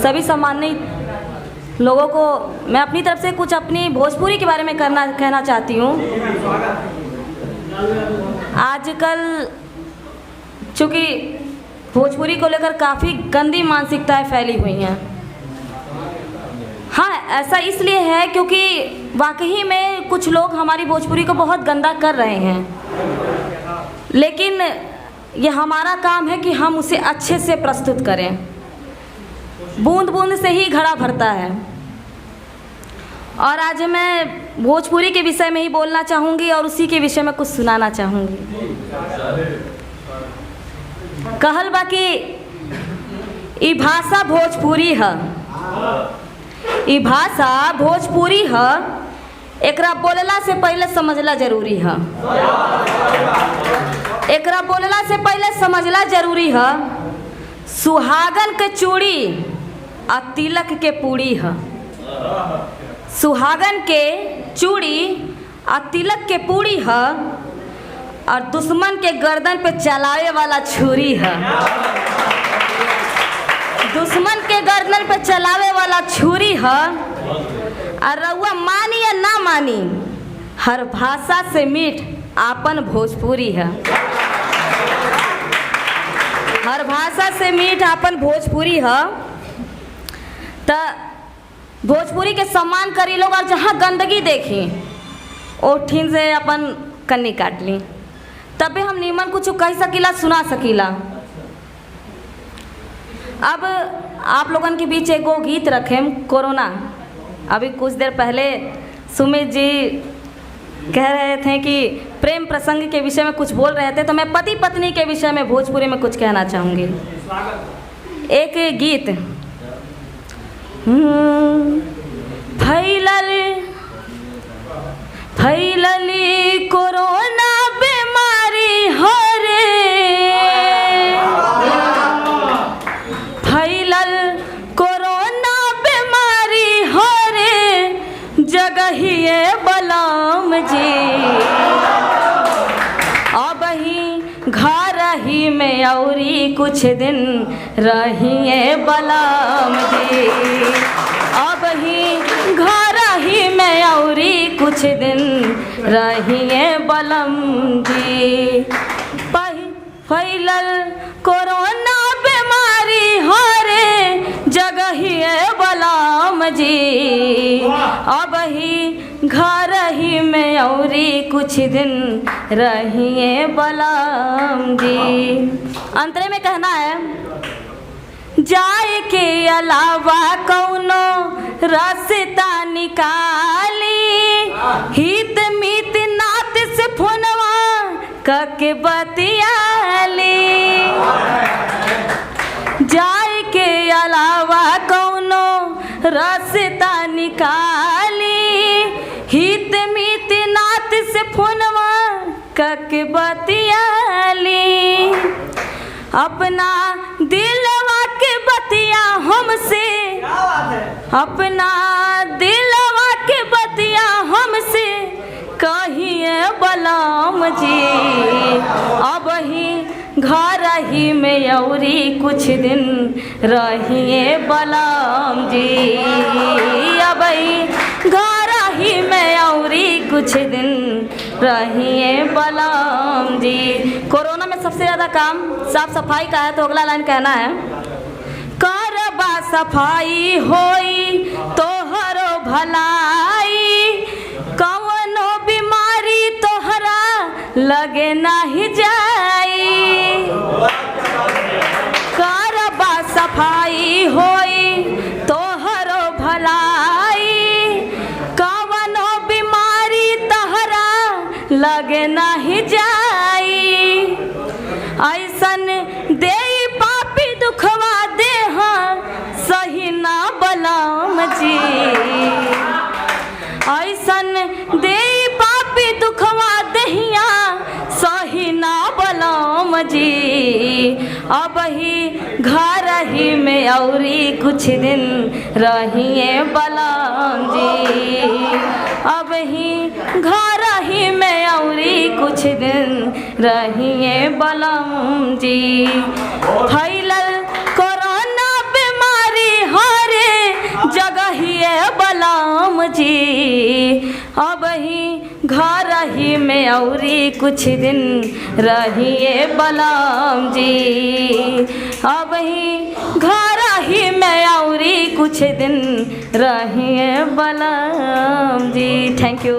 सभी सम्मानित लोगों को मैं अपनी तरफ से कुछ अपनी भोजपुरी के बारे में कहना चाहती हूँ। आजकल चूँकि भोजपुरी को लेकर काफ़ी गंदी मानसिकताएं फैली हुई हैं। हाँ, ऐसा इसलिए है क्योंकि वाकई में कुछ लोग हमारी भोजपुरी को बहुत गंदा कर रहे हैं, लेकिन ये हमारा काम है कि हम उसे अच्छे से प्रस्तुत करें। बूंद बूंद से ही घड़ा भरता है। और आज मैं भोजपुरी के विषय में ही बोलना चाहूँगी और उसी के विषय में कुछ सुनाना चाहूँगी। कहल बा कि ई भाषा भोजपुरी है, ई भाषा भोजपुरी है, एकरा बोलला से पहले समझला जरूरी है। एकरा बोलला से पहले समझला जरूरी है। सुहागन के चूड़ी आ तिलक के पूड़ी है। सुहागन के चूड़ी आ तिलक के पूड़ी है और दुश्मन के गर्दन पे चलावे वाला छुरी है। दुश्मन के गर्दन पे चलावे वाला छुरी है। और रउआ मानी या ना मानी, हर भाषा से मीठ आपन भोजपुरी है। हर भाषा से मीठ आपन भोजपुरी है। तो भोजपुरी के सम्मान करी लोग, और जहाँ गंदगी देखी ओठिन से अपन कन्नी काट ली, तबे हम नीमन कुछ कह सकीला, सुना सकीला। अब आप लोगन के बीच एगो गीत रखें, कोरोना। अभी कुछ देर पहले सुमित जी कह रहे थे कि प्रेम प्रसंग के विषय में कुछ बोल रहे थे, तो मैं पति पत्नी के विषय में भोजपुरी में कुछ कहना चाहूँगी। एक गीत फैलली कोरोना बीमारी हरे, फैलल कोरोना बीमारी हरे जगहिए बलम जी। अब ही घर ही में औरी कुछ दिन रहिए बलम जी। अब ही घर ही में औरी कुछ दिन रहिए बलम जी। फैलल कोरोना बीमारी हरे जगहिए बलम जी। अब ही घर ही में औरी कुछ दिन रहिए बलम जी। अंतरे में कहना है, जाए के अलावा कौनो रास्ता निकाली, हित मित नात से फोनवा कके बतियाली। जाए के अलावा कौनो रास्ता निकाली, हित मित नात से फोनवा कके बतियाली। अपना दिलवा के बतिया हमसे, अपना दिलवा के बतिया हमसे कहिए बलम जी। अब ही घर ही में औरी कुछ दिन रहिए बलम जी। अब ही घर ही में औरी कुछ दिन रहिए बलम जी। कोरोना में सबसे ज़्यादा काम साफ सफाई का है, तो अगला लाइन कहना है, करबा सफाई होई तोहरो भलाई, कवनो बीमारी तोहरा लगे नहीं जाई। करबा सफाई होई तोहरो भलाई, कवनो बीमारी तोहरा लगे नहीं जाई। ऐसन दे पापी दुखवा दे सही ना बलम जी। ऐसन दे पापी दुखवा दहिया सही ना बलम जी। अब ही घर ही में औरी कुछ दिन रहिए बलम जी। अब ही घर ही में औरी कुछ दिन रहिए बलम जी। फैलल कोरोना बीमारी जी, अब ही घर ही में औरी कुछ दिन रहिए बलम जी, अब ही घर ही में औरी कुछ दिन रहिए बलम जी। Thank you.